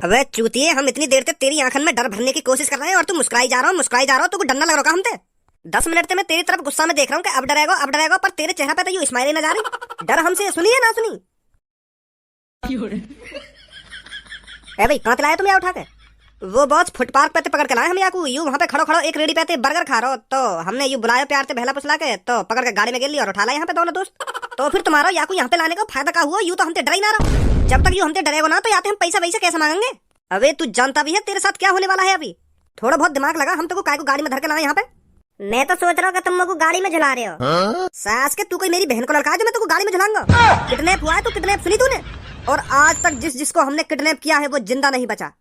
अबे चूतिए, हम इतनी देर से तेरी आंखन में डर भरने की कोशिश कर रहे हैं और तू मुस्कुराई जा रहा हो। तो डर ना लग रहा हमसे? 10 मिनट से मैं तेरी तरफ गुस्सा में देख रहा हूँ कि अब डरेगा, पर तेरे चेहरे पे तो यूं स्माइल नजर आ रही। डर हमसे सुनी है ना सुनी? ए भाई, कहाँ लाया तुम यहाँ उठा के? वो बॉस फुटपाथ पे पकड़ के लाए हम याकू। यूं वहाँ पे खड़ो एक रेडी पे बर्गर खा रहा हो, तो हमने यूं बुलाया प्यार से बहला पुसला के, तो पकड़ के गाड़ी में गिर लिया और उठा लाया यहाँ पे दोनों दोस्त। तो फिर तुम्हारा याकू यहाँ पे लाने का फायदा क्या हुआ? यूं तो हमसे डर ही ना रहो। जब तक यूं हमसे डरेगा ना तो याते हम पैसा वैसे कैसे मांगेंगे? अबे तू जानता भी है तेरे साथ क्या होने वाला है अभी? थोड़ा बहुत दिमाग लगा। हम तो काय को गाड़ी में धर के लाए यहाँ पे। मैं तो सोच रहा हूँ कि तुम को गाड़ी में झुला रहे हो। सास के तू कोई मेरी बहन को लड़का है जो मैं तुमको गाड़ी में झुलाऊंगा? किडनैप हुआ है तू, किडनैप सुनी तूने? और आज तक जिसको हमने किडनैप किया है वो जिंदा नहीं बचा।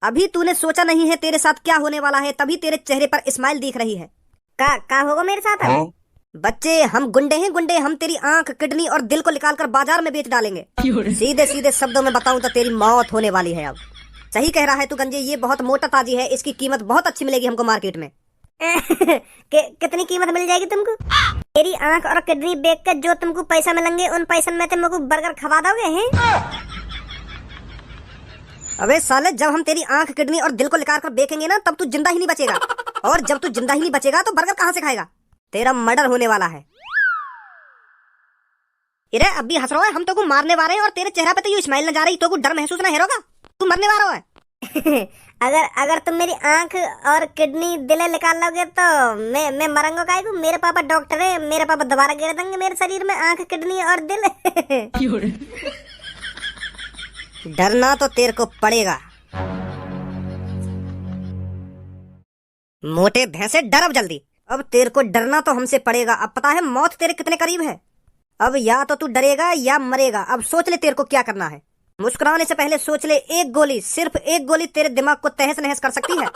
अभी तूने सोचा नहीं है तेरे साथ क्या होने वाला है, तभी तेरे चेहरे पर स्माइल दिख रही है। का होगा मेरे साथ? बच्चे, हम गुंडे हैं गुंडे। हम तेरी आंख, किडनी और दिल को निकाल कर बाजार में बेच डालेंगे। सीधे सीधे शब्दों में बताऊं तो तेरी मौत होने वाली है अब। सही कह रहा है तू गंजे, ये बहुत मोटा ताजी है, इसकी कीमत बहुत अच्छी मिलेगी हमको मार्केट में। कितनी कीमत मिल जाएगी तुमको? तेरी आंख और किडनी बेच कर जो तुमको पैसा मिलेंगे, उन पैसे में तुमको बर्गर खवा दोगे हैं? अबे साले, जब हम तेरी आंख, किडनी और दिल को निकाल कर बेचेंगे ना, तब तू जिंदा ही नहीं बचेगा। और जब तू जिंदा ही नहीं बचेगा तो बर्गर कहाँ से खाएगा? तेरा मर्डर होने वाला है। इरे अब भी हंस रहा है? हम तो को मारने वाले हैं और तेरे चेहरे पे तो ये स्माइल न जा रही, तो को डर महसूस ना हेरोगा? तू मरने वाला है। अगर तुम मेरी आंख और किडनी दिल निकाल लोगे तो मैं मरूंगा काहे को? मेरे पापा डॉक्टर है, मेरे पापा दोबारा गिर देंगे मेरे शरीर में आंख, किडनी और दिल। डरना तो तेरे को पड़ेगा। मोटे भैंसे, डर अब जल्दी। अब तेरे को डरना तो हमसे पड़ेगा। अब पता है मौत तेरे कितने करीब है। अब या तो तू डरेगा या मरेगा। अब सोच ले तेरे को क्या करना है। मुस्कुराने से पहले सोच ले, एक गोली, सिर्फ एक गोली तेरे दिमाग को तहस नहस कर सकती है।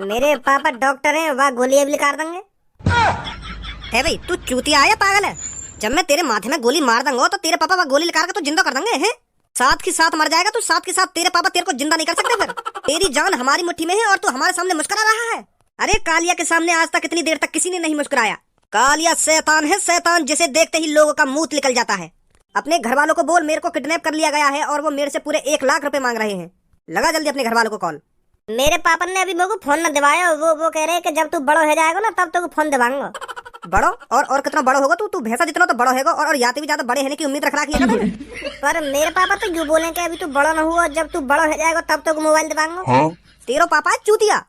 मेरे पापा डॉक्टर हैं, वह गोली भी निकाल देंगे। है भाई, तू चूतिया आया पागल है? जब मैं तेरे माथे में गोली मार दूंगा तो तेरे पापा वह गोली निकाल के तो जिंदा कर देंगे हैं? साथ के साथ मर जाएगा तू, साथ के साथ तेरे पापा तेरे को जिंदा नहीं कर सकते। फिर तेरी जान हमारी मुट्ठी में है और तू हमारे सामने मुस्कुरा रहा है। अरे कालिया के सामने आज तक इतनी देर तक किसी ने नहीं मुस्कुराया। कालिया शैतान है, शैतान, जिसे देखते ही लोगों का मुंह निकल जाता है। अपने घर वालों को बोल मेरे को किडनैप कर लिया गया है और वो मेरे से पूरे 1 लाख रुपए मांग रहे हैं। लगा जल्दी अपने घर वालों को कॉल। मेरे पापा ने अभी मेरे को फोन न दिवाया। वो कह रहे हैं कि जब तू बड़ो हो जाएगा ना तब तो फोन दिवाऊंगा। बड़ो और कितना बड़ो होगा तू भैंसा जितना तो बड़ो होगा, और याते भी ज्यादा बड़े होने की उम्मीद रख रखी है ना? पर मेरे पापा तो यूं बोले कि अभी तू बड़ा ना हुआ, जब तू बड़ा हो जाएगा तब तो मोबाइल दिवाऊंगा। तेरो पापा है चूतिया।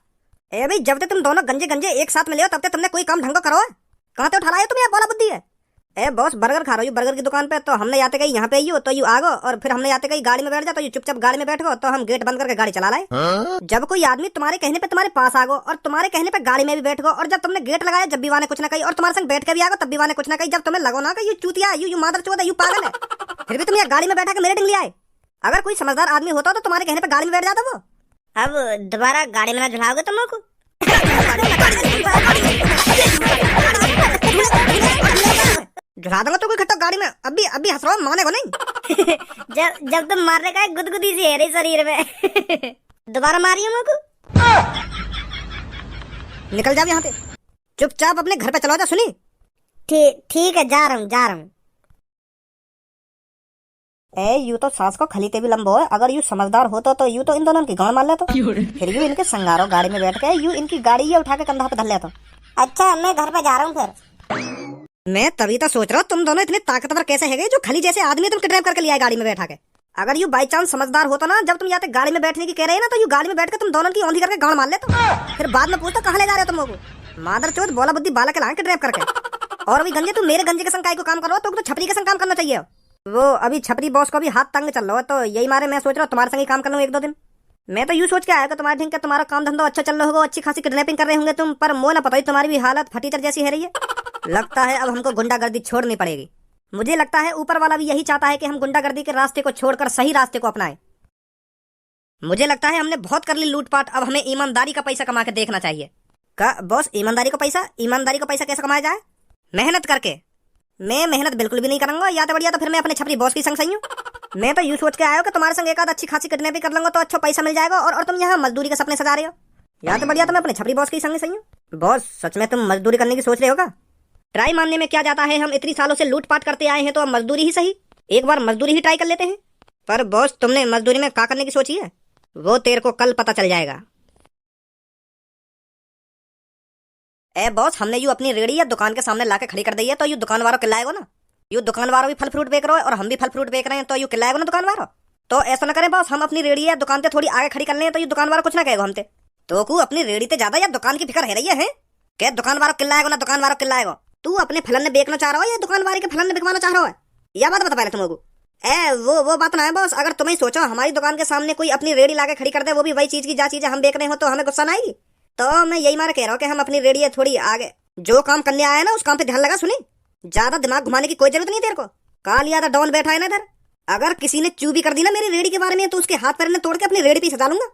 ए भाई, जब तक तुम दोनों गंजे गंजे एक साथ मिले हो तब तक तुमने कोई काम ढंग करो। कहाँ से उठा लाए तुम? बोला बुद्धि है? ए बॉस, बर्गर खा रही हूँ बर्गर की दुकान पे, तो हमने याते गई यहाँ पे आई तो यू आगो, और फिर हमने याते गई गाड़ी में बैठ जा तो यू चुपचाप गाड़ी में बैठ गो, तो हम गेट बंद करके गाड़ी चला लाए। जब कोई आदमी तुम्हारे कहने पे तुम्हारे पास आगो और तुम्हारे कहने पे गाड़ी में भी बैठ गो, और जब तुमने गेट लगाया जब भी वाने कुछ ना कही, और तुम्हारे संग बैठ के भी आगो तब भी वाने कुछ ना कही, जब तुम्हें लगो ना कि यू चूतिया, यू मादर चौदह, यू पागल है, फिर भी तुम यहाँ गाड़ी में बैठा के मेरे डिंग आए। अगर कोई समझदार आदमी होता तो तुम्हारे कहने पे गाड़ी में बैठ जाता वो। अब दोबारा गाड़ी में ना झुलाओगे तुम लोग को? झुला दूंगा तो कोई खट्टा गाड़ी में। अभी हंस रहा हूँ, माने को नहीं। जब तुम मारने का गुदगुदी सी है रे शरीर में। दोबारा मारियो मेरे को। निकल जाओ यहाँ से, चुपचाप अपने घर पे चलो जा। सुनी? ठीक है, जा रहा हूँ। ए यू तो सास को खलीते भी लंबो है। अगर यू समझदार होता तो यू तो इन दोनों की गांड मार लेता। फिर यू इनके संगारो गाड़ी में बैठ के यू इनकी गाड़ी ये उठा के कंधा पे धर लेता। अच्छा, मैं घर पे जा रहा हूँ फिर। मैं तभी तो सोच रहा हूँ तुम दोनों इतने ताकतवर कैसे है जो खली जैसे आदमी तुम किडनैप करके लिया गाड़ी में बैठा के। अगर यू बाई चांस समझदार होता ना, जब तुम यहाँ गाड़ी में बैठने की कह रहे हैं ना, तो यू गाड़ी में बैठ के तुम दोनों की औंधी करके गांड मार लेते। फिर बाद में पूछता कहाँ ले जा रहे हो तुम लोग? मादर चोद, बोला बुद्धि बालक लाए किडनैप करके। और अभी गंजे, तू मेरे गंजे के संग काय को काम करो, तो छपरी के संग काम करना चाहिए। वो अभी छपरी बॉस को भी हाथ तंग चल रहा है, तो यही मारे मैं सोच रहा हूँ तुम्हारे संग ही काम कर लूँ 1-2 दिन। मैं तो यूँ सोच के आया कि तुम्हारे ठीक है, तुम्हारा काम धंधा अच्छा चल रहा होगा, अच्छी खासी किडनैपिंग कर रहे होंगे तुम, पर मोह ना पता ही तुम्हारी भी हालत फटीचर जैसी है रही है। लगता है अब हमको गुंडागर्दी छोड़नी पड़ेगी। मुझे लगता है ऊपर वाला भी यही चाहता है कि हम गुंडागर्दी के रास्ते को छोड़कर सही रास्ते को अपनाएं। मुझे लगता है हमने बहुत कर ली लूटपाट, अब हमें ईमानदारी का पैसा कमा के देखना चाहिए। का बॉस, ईमानदारी का पैसा कैसे कमाया जाए? मेहनत करके। मैं मेहनत बिल्कुल भी नहीं करूंगा, या तो बढ़िया तो फिर मैं अपने छपरी बॉस की संग सही हूँ। मैं तो यूँ सोच के आया हूँ कि तुम्हारे संग एक आध अच्छी खासी किडनैपिंग कर लूंगा तो अच्छा पैसा मिल जाएगा, और तुम यहाँ मजदूरी के सपने सजा रहे हो। या तो बढ़िया तो मैं अपने छपरी बॉस की संग सही हूँ। बॉस, सच में तुम मजदूरी करने की सोच रहे हो क्या? ट्राई मानने में क्या जाता है, हम इतनी सालों से लूटपाट करते आए हैं तो अब मजदूरी ही सही। एक बार मजदूरी ही ट्राई कर लेते हैं। पर बॉस तुमने मजदूरी में क्या करने की सोची है, वो तेरे को कल पता चल जाएगा। ए बॉस, हमने यू अपनी रेड़ी या दुकान के सामने लाके खड़ी कर दी है, तो यू दुकान वालों किलाएगा ना। यू दुकान वालों भी फल फ्रूट बेच रहे हो और हम भी फल फ्रूट बेच रहे हैं, तो यू किलाएगा ना दुकान वालों। तो ऐसा ना करें बॉस, हम अपनी रेड़ी या दुकान से थोड़ी आगे खड़ी कर लें तो यू दुकान वाला कुछ ना कहेगा हमसे। तो को अपनी रेड़ी से ज्यादा या दुकान की फिक्र है रही है क्या? दुकान वालों किलाएगा ना, दुकान वालों किलाएगा। तू अपने फलन ने बेचना चाह रहा हो या दुकान वाले के फलन ने बिकवाना चाह रहा है, यह बात बता पहले तुमको। वो बात ना है बॉस। अगर तुम्हें सोचो हमारी दुकान के सामने कोई अपनी रेड़ी लाके खड़ी कर दे, वो भी वही चीज की जा चीजें हम बेच रहे हो, तो हमें गुस्सा ना आएगी? तो मैं यही मार कह रहा हूँ कि हम अपनी रेड़ी थोड़ी आगे जो काम करने आया है ना उस काम पे ध्यान लगा। सुनी, ज्यादा दिमाग घुमाने की कोई जरूरत नहीं तेरे को। काल याद डॉन बैठा है ना इधर, अगर किसी ने चू भी कर दी ना मेरी रेड़ी के बारे में तो उसके हाथ पैर ने तोड़ के अपनी रेड़ी पे सजा लूंगा।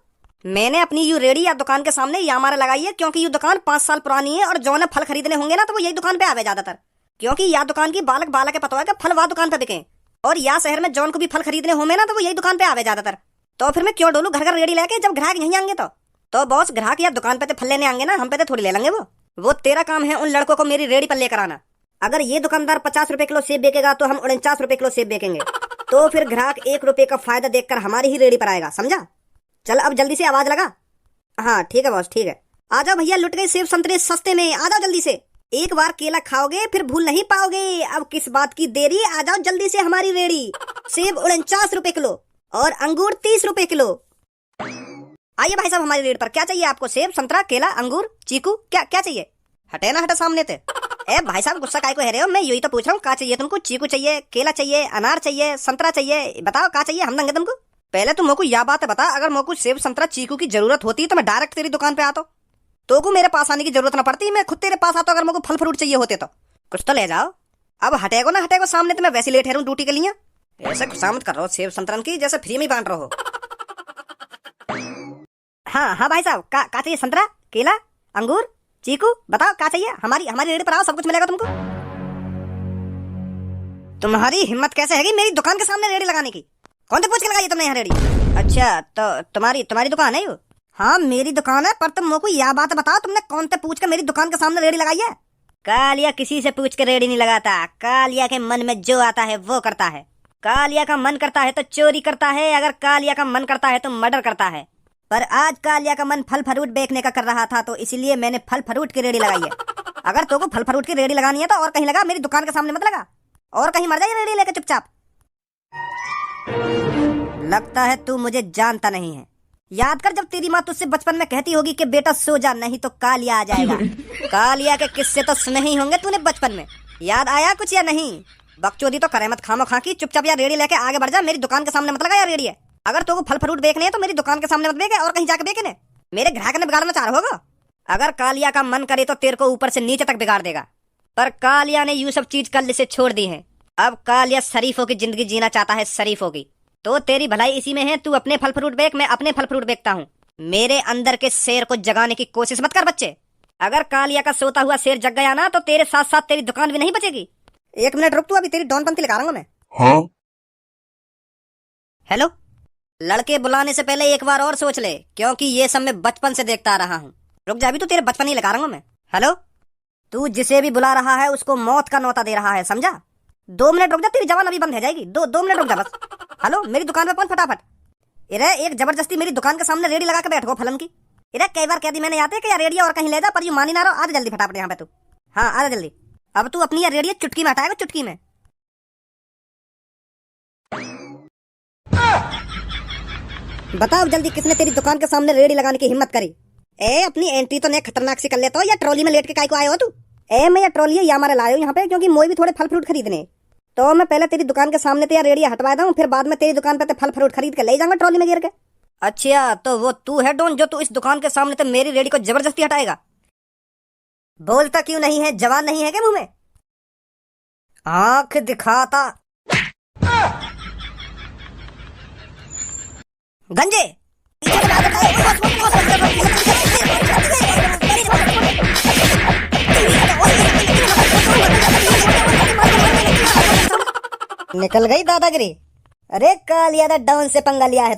मैंने अपनी यू रेड़ी या दुकान के सामने या मारा लगाई है क्योंकि यू दुकान 5 साल पुरानी है और जो ने फल खरीदने होंगे ना तो वो यही दुकान पे आवे ज्यादातर, क्योंकि या दुकान की बालक बालक के पता है कि फल वह दुकान पे बिके, और या शहर में जौन को भी फल खरीदने होंगे ना तो वो यही दुकान पे आवे ज्यादातर। तो फिर मैं क्यों डोलू घर घर रेड़ी लेके जब ग्राहक यहीं आएंगे? तो बॉस ग्राहक या दुकान पे तो फल लेने आएंगे ना, हम पे तो थोड़ी ले लेंगे। वो तेरा काम है उन लड़कों को मेरी रेड़ी पर लेकर आना। अगर ये दुकानदार 50 रुपए किलो सेब बेचेगा तो हम 49 रुपए किलो सेब बेचेंगे, तो फिर ग्राहक 1 रुपए का फायदा देखकर हमारी ही रेड़ी पर आएगा, समझा? चल अब जल्दी से आवाज लगा। हाँ ठीक है बॉस, ठीक है। आ जाओ भैया, लुट गए सेब संतरे सस्ते में, आ जाओ जल्दी से। एक बार केला खाओगे फिर भूल नहीं पाओगे। अब किस बात की देरी, आ जाओ जल्दी से हमारी रेड़ी। सेब 49 रुपए किलो और अंगूर 30 रुपए किलो। आइए भाई साहब हमारी रेट पर, क्या चाहिए आपको? सेब, संतरा, केला, अंगूर, चीकू, क्या क्या चाहिए? हटे ना हटे सामने थे। ए भाई साहब गुस्सा काहे को है रहे हो? मैं यही तो पूछ रहा हूँ, क्या चाहिए तुमको? चीकू चाहिए, केला चाहिए, अनार चाहिए, संतरा चाहिए, बताओ क्या चाहिए, हम देंगे तुमको। पहले तुम मोको यह बात बता, अगर मोको सेब संतरा चीकू की जरूरत होती तो मैं डायरेक्ट तेरी दुकान पे आता तो को मेरे पास आने की जरूरत ना पड़ती, मैं खुद तेरे पास आता अगर मोको फल फ्रूट चाहिए होते तो। कुछ तो ले जाओ। अब हटेगो ना हटेगो सामने, तो मैं वैसे लेट हूँ ड्यूटी के लिए। ऐसे खुशामद कर रहा हो सेब संतरन की जैसे फ्री में बांट रहा हो। हाँ हाँ भाई साहब, का चाहिए? संतरा, केला, अंगूर, चीकू, बताओ क्या चाहिए? हमारी रेडी पर आओ, सब कुछ मिलेगा तुमको। तुम्हारी हिम्मत कैसे हैगी मेरी दुकान के सामने रेडी लगाने की? कौन से पूछ के लगाई तुमने यहाँ रेडी? अच्छा तो तुम्हारी दुकान है यो? हाँ मेरी दुकान है, पर तुम मोको यह बात बताओ तुमने कौन से पूछ के मेरी दुकान के सामने रेडी लगाई है? कालिया किसी से पूछ के रेडी नहीं लगाता, कालिया के मन में जो आता है वो करता है। कालिया का मन करता है तो चोरी करता है, अगर कालिया का मन करता है तो मर्डर करता है। पर आज कालिया का मन फल फ्रूट बेचने का कर रहा था तो इसलिए मैंने फल फ्रूट की रेडी लगाई है। अगर तो को फल फ्रूट की रेडी लगानी है तो और कहीं लगा, मेरी दुकान के सामने मत लगा, और कहीं मर जाए रेडी लेकर चुपचाप। लगता है तू मुझे जानता नहीं है। याद कर जब तेरी माँ तुझसे बचपन में कहती होगी कि बेटा सो जा नहीं तो कालिया आ जाएगा। कालिया के किस्से तो सुने ही होंगे तूने बचपन में, याद आया कुछ या नहीं? बकचोदी तो करे मत खामो खा की, चुपचाप यार रेडी लेके आगे बढ़ जा, मेरी दुकान के सामने मत लगा यार रेडी है। अगर तो फल फ्रूट बेचने है तो मेरी दुकान के सामने मत बेचे, और कहीं जाके बेचने, मेरे ग्राहक ने बिगाड़ना चाह रहा होगा। अगर कालिया का मन करे तो तेरे को ऊपर से नीचे तक बिगाड़ देगा, पर कालिया ने यू सब चीज कल से छोड़ दी है। अब कालिया शरीफों की जिंदगी जीना चाहता है, शरीफों की। तो तेरी भलाई इसी में है, तू अपने फल फ्रूट बेच, मैं अपने फल फ्रूट बेचता हूँ। मेरे अंदर के शेर को जगाने की कोशिश मत कर बच्चे। अगर कालिया का सोता हुआ शेर जग गया ना तो तेरे साथ साथ तेरी दुकान भी नहीं बचेगी। 1 मिनट रुक, तू अभी तेरी डॉन पंक्ति लगा रहा हूँ मैं। हाँ? हेलो, लड़के बुलाने से पहले एक बार और सोच ले, क्योंकि ये सब मैं बचपन से देखता आ रहा हूँ। रुक जा, अभी तो तेरे बचपन ही लगा रहा हूँ मैं। हेलो, तू जिसे भी बुला रहा है उसको मौत का नौता दे रहा है, समझा? 2 मिनट रुक जा, तेरी जवान अभी बंद हो जाएगी। 2 मिनट रुक जा बस। हेलो, मेरी दुकान पे पहुंच फटाफट। इरे एक जबरदस्ती मेरी दुकान के सामने रेडी लगा के बैठो फलन की। इरे कई बार कह दी मैंने आते कि यार रेडियो और कहीं ले जा, पर यू मानी ना रहो। आ जा जल्दी फटाफट यहाँ पे तू। हाँ आ जा जल्दी। अब तू अपनी यार रेडियो चुटकी में हटाएगा, चुटकी में। बताओ जल्दी किसने तेरी दुकान के सामने रेडी लगाने की हिम्मत करी? ए अपनी एंट्री तो नहीं खतरनाक सी कर लेता हो, या ट्रॉली में लेट के काहे को आए हो तू? ए मैं ये ट्रॉली या हमारे लाए हो यहाँ पे क्योंकि मोई भी थोड़े फल फ्रूट खरीदने, तो मैं पहले तेरी दुकान के सामने तो रेडिया हटवा दूं, फिर बाद में तेरी दुकान पे तो फल फ्रूट खरीद के ले जाऊंगा ट्रॉली में गिर के। अच्छा तो वो तू है डॉन जो तू इस दुकान के सामने तो मेरी रेडी को जबरदस्ती हटाएगा? बोलता क्यों नहीं है, जवान नहीं है क्या मुंह में? आंख दिखाता गंजे निकल गई दादागिरी। अरे कालिया डाउन से पंगा लिया है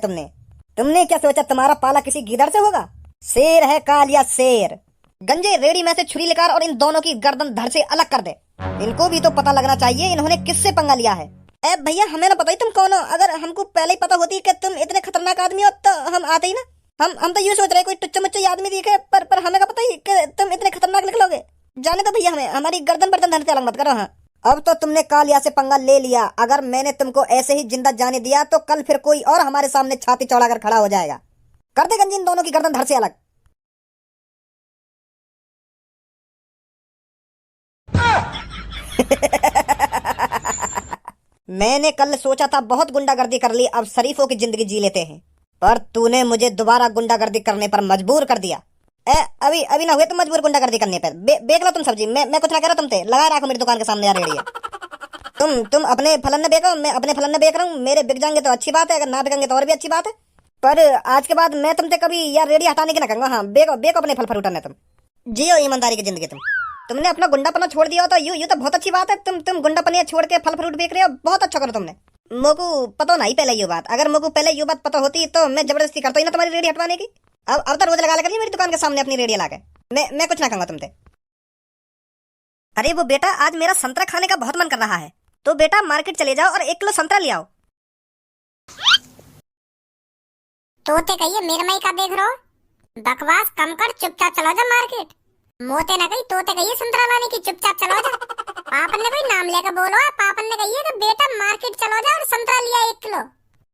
तुमने क्या सोचा तुम्हारा पाला किसी गीदड़ से होगा? शेर है कालिया, शेर। गंजे रेडी में से छुरी लेकर और इन दोनों की गर्दन धड़ से अलग कर दे। इनको भी तो पता लगना चाहिए इन्होंने किससे पंगा लिया है। ए भैया, हमें ना पता ही तुम कौन हो। अगर हमको पहले ही पता होती कि तुम इतने खतरनाक आदमी हो तो हम आते ही ना। हम तो ये सोच रहे कोई टुच्चा मुच्चा आदमी दिखे, पर हमें का पता ही कि तुम इतने खतरनाक निकलोगे। जाने दो भैया, हमें हमारी गर्दन बर्दन धरते अलग मत करो। हाँ, अब तो तुमने कालिया से पंगा ले लिया। अगर मैंने तुमको ऐसे ही जिंदा जाने दिया तो कल फिर कोई और हमारे सामने छाती चौड़ा कर खड़ा हो जाएगा। कर दे गंजी इन दोनों की गर्दन धड़ से अलग। मैंने कल सोचा था बहुत गुंडागर्दी कर ली, अब शरीफों की जिंदगी जी लेते हैं, पर तूने मुझे दोबारा गुंडागर्दी करने पर मजबूर कर दिया। अभी अभी ना हुए तुम मजबूर गुंडागर्दी करने पर। बेच लो तुम सब्जी, मैं कुछ ना कह रहा, तुम थे लगा रखो मेरी दुकान के सामने यार रेड़ी है। तुम अपने फलन ने बेचो, मैं अपने फलन ने बेच रहा हूँ। मेरे बिक जाएंगे तो अच्छी बात है, अगर ना बिकेंगे तो और भी अच्छी बात है। पर आज के बाद मैं तुमसे कभी यार रेडी हटाने की ना कहूंगा। हाँ, बेको अपने फल फ्रूट ने। तुम जियो ईमानदारी की जिंदगी। तुमने अपना गुंडापना छोड़ दिया हो तो यू तो बहुत अच्छी बात है। तुम गुंडापनिया छोड़ के फल फ्रूट बेच रहे हो, बहुत अच्छा करो तुमने। मोको पता नहीं पहले ये बात। अगर मोको पहले ये बात पता होती तो मैं जबरदस्ती करता ही ना तुम्हारी रेडी हटवाने की। अब तो रोज लगा करिए मेरी दुकान के सामने अपनी रेडी लाके। मैं कुछ ना कहूंगा तुमसे। अरे वो बेटा, आज मेरा संतरा खाने का बहुत मन कर रहा है, तो बेटा मार्केट चले जाओ और 1 किलो संतरा ले आओ। तोते कहिए मेरे मई का देख रहो, बकवास कम कर, चुपचाप चलो जा मार्केट। मोते ना कही तोते कहिए संतरा लाने की, चुपचाप चलो जा। पापन ने कोई नाम लेकर बोलो है, पापन ने कहिए कि बेटा मार्केट चलो जा और संतरा लिया 1 किलो।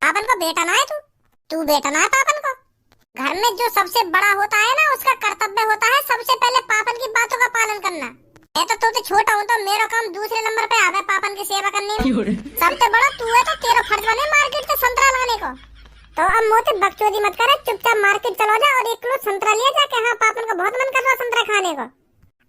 पापन को बेटा ना है तू बेटा ना है पापन को। घर में जो सबसे बड़ा होता है ना, उसका कर्तव्य होता है सबसे पहले पापन की बातों का पालन करना। मैं तो छोटा हूँ तो मेरा काम दूसरे नंबर पे आवे पापन की सेवा करने में। सबसे बड़ा तू है तो तेरा फर्ज बने मार्केट से संतरा लाने को। तो अब मोते बकचोदी मत करे, चुपचाप मार्केट चलो जा और 1 किलो संतरा लिया जाके। हाँ, पापन को बहुत मन कर रहा संतरा खाने को।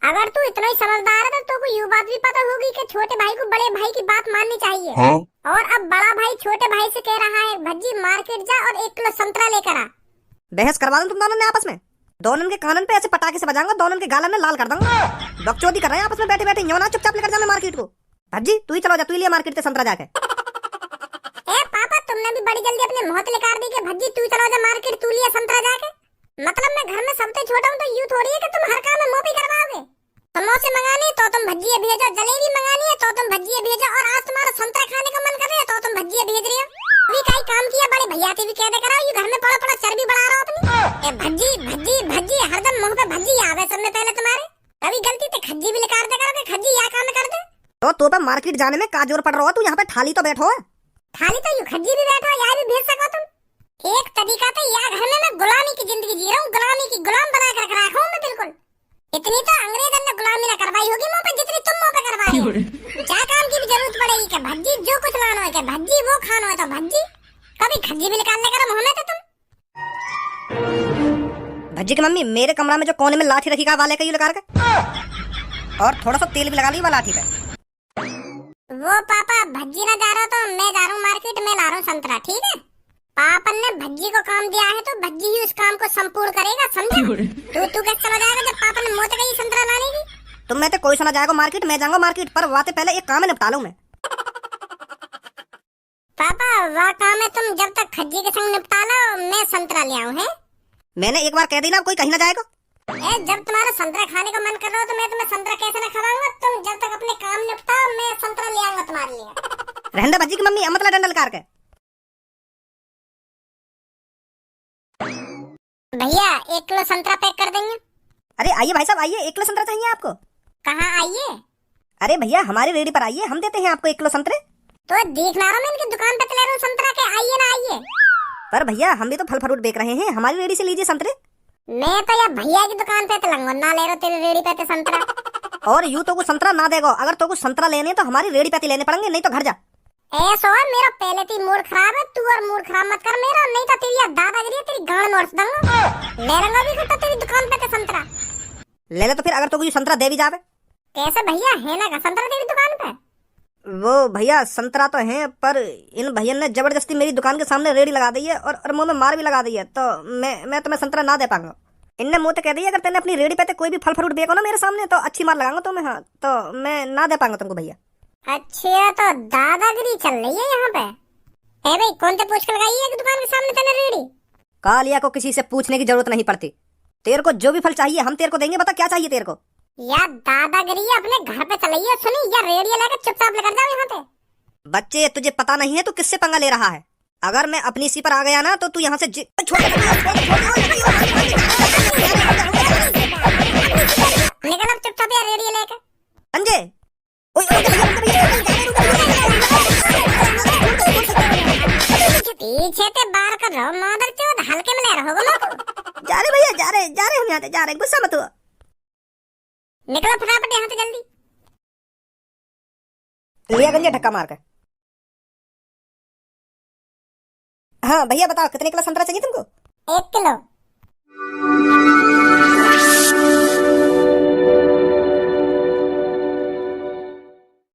अगर तू इतना ही समझदार है तो को ये बात भी पता होगी कि छोटे भाई को बड़े भाई की बात माननी चाहिए। हाँ? और अब बड़ा भाई छोटे भाई से कह रहा है भज्जी मार्केट जा और 1 किलो संतरा लेकर आ। बहस करवा दूं तुम दोनों ने आपस में। दोनों के कानन पे ऐसे पटाखे से बजाऊंगा, दोनों के गालन में लाल कर दूंगा। बकचोदी कर रहे हैं आपस में बैठे बैठे। यो ना चुपचाप लेकर जा मैं मार्केट को। भज्जी तू ही चलो जा, तू ही लिया मार्केट से संतरा जाके। तुमने भी बड़ी जल्दी अपने मुंह निकाल दी कि भज्जी तू चलो जा मार्केट, तू लिया संतरा जाके। मतलब मैं घर में सबसे छोटा हूँ तो यूं थोड़ी है कि तुम हर काम में मोपी करवाओगे। समोसे मंगाने तो तुम भज्जिए भेजो, जलेबी मंगानी है तो तुम भज्जिए भेजो, और आज तुम्हारा संतरा खाने का मन कर रहा है तो तुम भज्जिए भेज रही हो। अभी कई काम किया बड़े भैया से भी कह दे कराओ, ये घर में पड़ा पड़ा चर्बी बढ़ा रहा हो अपनी। भज्जी भज्जी भज्जी हरदम मुंह पे भज्जी आवे सबसे पहले तुम्हारे। कभी गलती से खज्जी भी निकाल दे करो कि खज्जी यह काम कर दे। तो पे मार्केट जाने में का जोर पड़ रहा हो? तू यहाँ पे थाली तो बैठो। खाली तो यू खज्जी भी बैठो, यार भी भेज सको तुम। एक तरीका तो यार घर में मैं गुलामी की जिंदगी जी रहा हूँ, गुलामी की गुलाम बना कर रखा हूँ मैं बिल्कुल। इतनी तो अंग्रेजों ने गुलामी ना करवाई होगी मुंह पे जितनी तुम मुंह पे करवाई हो। क्या काम की भी जरूरत पड़ेगी कि भज्जी जो कुछ लाना है कि भज्जी वो खाना है तो भज्जी। कभी खज्जी भी निकालने का मुंह में तो तुम। भज्जी की मम्मी, मेरे कमरा में जो कोने में लाठी रखी का वाले का यू लगा के, और थोड़ा सा तेल भी लगा ली वाला लाठी पे। वो पापा भज्जी ना जा रहा तो मैं जा रहा हूँ मार्केट में, ला रहा हूँ संतरा, ठीक है। पापन ने भज्जी को काम दिया है तो भज्जी ही उस काम को संपूर्ण करेगा, समझा। तू कैसे चला जाएगा जब पापन ने मोते गई संतरा लाने की। तुम में तो कोई सुना जाएगा मार्केट, मैं जाऊंगा मार्केट, पर वाते पहले एक काम निपटा लूं मैं। पापा वह काम है तुम जब तक खज्जी के संग निपटा लो, मैं संतरा ले आऊं। है मैंने एक बार कह दी ना, कोई कहीं ना जाएगा। जब तुम्हारा संतरा खाने का मन कर रहा हो तो मैं तुम्हें संतरा कैसे ना खवाऊंगा। तुम जब तक अपने काम निपटाओ मैं संतरा ले आऊंगा तुम्हारे लिए। रहने भज्जी की मम्मी, मतलब डंडल कार के। भैया 1 किलो संतरा पैक कर देंगे। अरे आइए भाई साहब आइए, 1 किलो संतरा चाहिए आपको? कहाँ आइए? अरे भैया हमारी रेडी पर आइए, हम देते हैं आपको 1 किलो संतरे। तो देख ला रहा मैं इनकी दुकान पे चला रहा हूँ संतरा के, आइए ना आइए। पर भैया हम भी तो फल फ्रूट बेच रहे हैं, हमारी रेडी से लीजिए संतरे। मैं तो यार भैया की दुकान पे तलंगो ना ले रहा तेरी रेडी पे संतरा। और यूं तो कुछ संतरा ना देगा, अगर तो कुछ संतरा लेने तो हमारी रेडी पे लेने पड़ेंगे, नहीं तो घर जा। ऐसा है मेरा पहले ही मूड खराब है, तू और मूड खराब मत कर मेरा, नहीं तो तेरी दादागिरी तेरी गांड मोड़ दूंगा। ले रंगा भी खट्टा तेरी दुकान पे संतरा। ले ले तो फिर, अगर तो कुछ संतरा दे भी जावे। कैसे भैया है ना का संतरा तेरी दुकान पे? वो भैया संतरा तो है, पर इन भैया ने जबरदस्ती मेरी दुकान के सामने रेडी लगा दी है और मुंह में मार भी लगा दी है, तो मैं तुम्हें संतरा ना दे पाऊंगा। इनने मुंह तो कह दी अगर तेने अपनी रेडी पे कोई भी फल फ्रूट बेचो ना मेरे सामने तो अच्छी मार लगाऊंगा तुम्हें। हाँ, तो मैं ना दे पाऊंगा तुमको भैया। अच्छा तो दादागिरी चल रही है यहाँ पे। ए भाई कौन से पूछ कर लगाई है दुकान के सामने तेने रेडी? कालिया को किसी से पूछने की जरूरत नहीं पड़ती, तेरे को जो भी फल चाहिए हम तेरे को देंगे। बता क्या चाहिए तेरे को? यार दादागिरी अपने घर पे चलाई है, सुनी या रेडियो लेकर चुपचाप लेकर जाओ यहाँ पे। बच्चे तुझे पता नहीं है तू किससे पंगा ले रहा है। अगर मैं अपनी सी पर आ गया ना तो तू यहाँ से निकल अब चुपचाप यार रेडियो लेके। अंजे पीछे ते बार कर रहो मादर चोद, हल्के में ले रहोगे लोग। जा रहे भैया, जा रहे हम यहाँ से जा रहे, गुस्सा मत हुआ। निकलो फटाफट यहाँ से जल्दी। लिया गंजे धक्का मार कर। हाँ भैया बताओ कितने किलो संतरा चाहिए तुमको? 1 किलो।